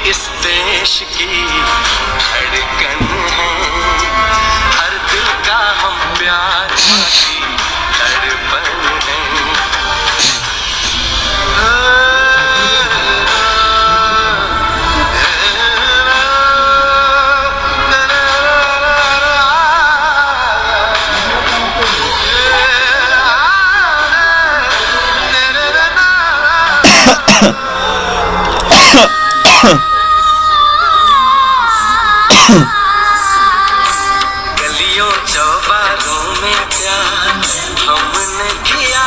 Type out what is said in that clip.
इस देश की धड़कन है, हर दिल का हम प्यार की धड़पन है। गलियों चौबारों में प्यार हमने किया,